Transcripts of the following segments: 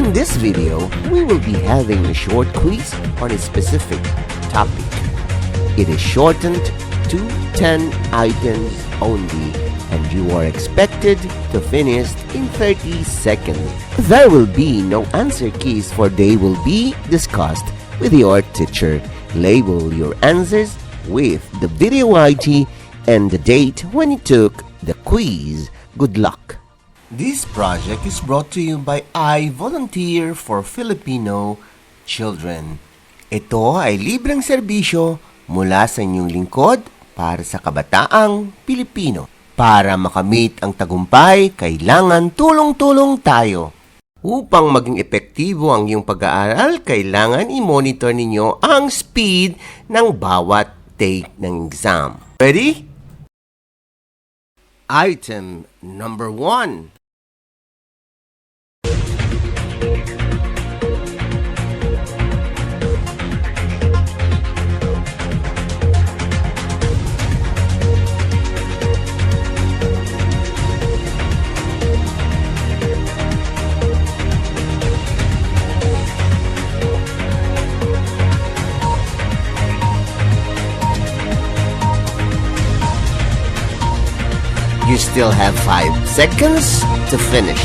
In this video, we will be having a short quiz on a specific topic. It is shortened to 10 items only, and you are expected to finish in 30 seconds. There will be no answer keys, for they will be discussed with your teacher. Label your answers with the video ID and the date when you took the quiz. Good luck! This project is brought to you by I Volunteer for Filipino Children. Ito ay libreng serbisyo mula sa inyong lingkod para sa kabataang Pilipino. Para makamit ang tagumpay, kailangan tulong-tulong tayo. Upang maging epektibo ang iyong pag-aaral, kailangan i-monitor ninyo ang speed ng bawat take ng exam. Ready? Item number 1. You still have 5 seconds to finish.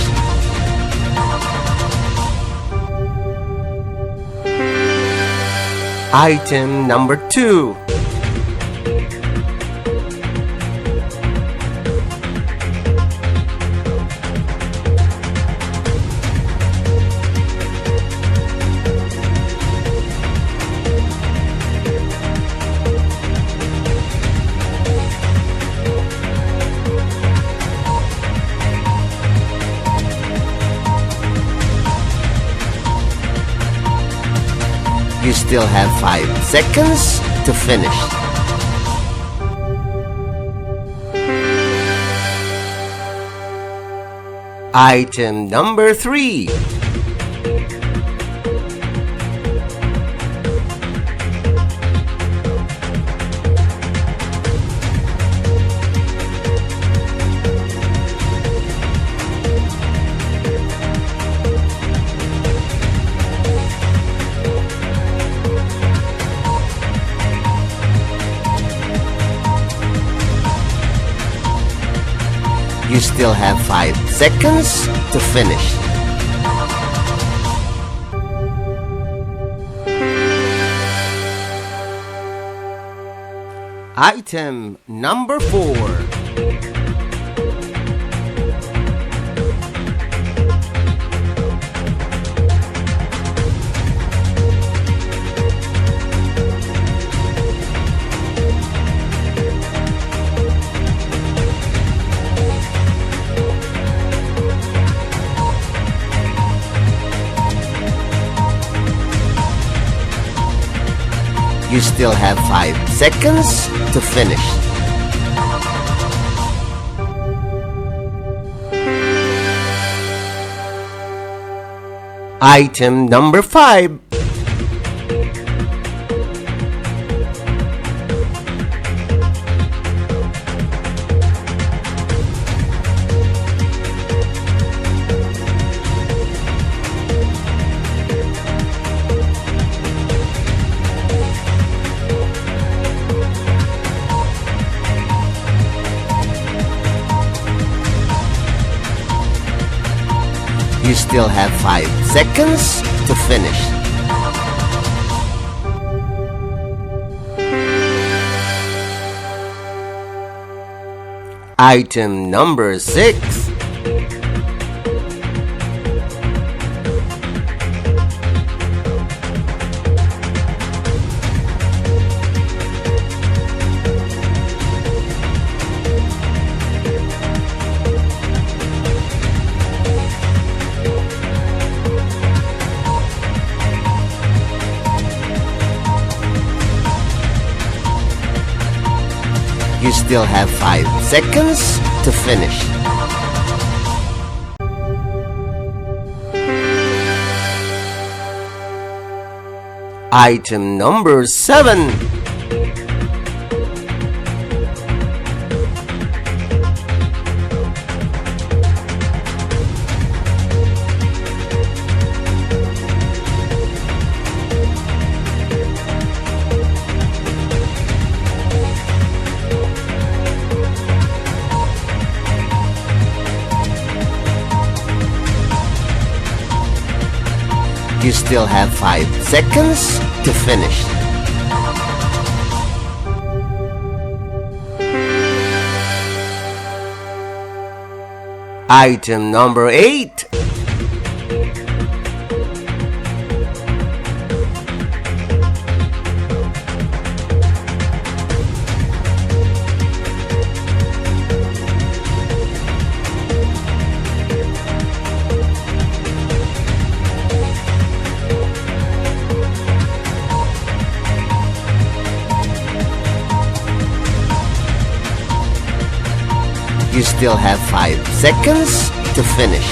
Item number 2. You still have 5 seconds to finish. Item number 3. You still have 5 seconds to finish. Item number 4. You still have 5 seconds to finish. Item number 5. You still have 5 seconds to finish. Item number 6. You still have 5 seconds to finish. Item number 7. You still have 5 seconds to finish. Item number 8. You still have 5 seconds to finish.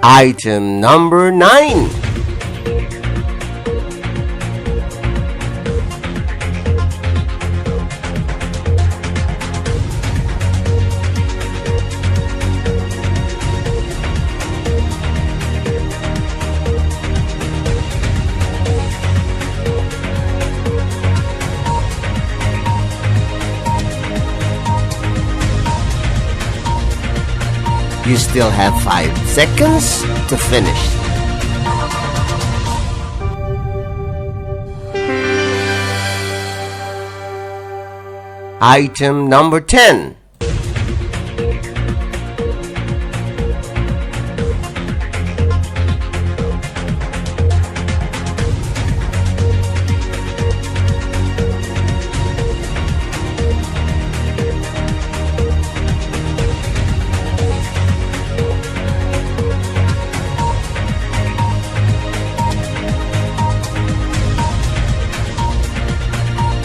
Item number 9. You still have 5 seconds to finish. Item number 10.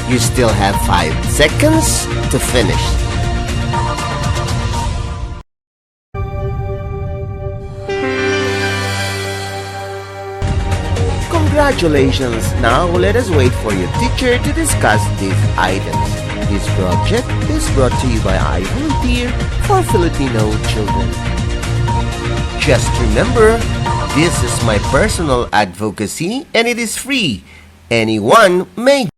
You still have 5 seconds to finish. Congratulations! Now let us wait for your teacher to discuss these items. This project is brought to you by I Volunteer for Filipino Children. Just remember, this is my personal advocacy and it is free. Anyone may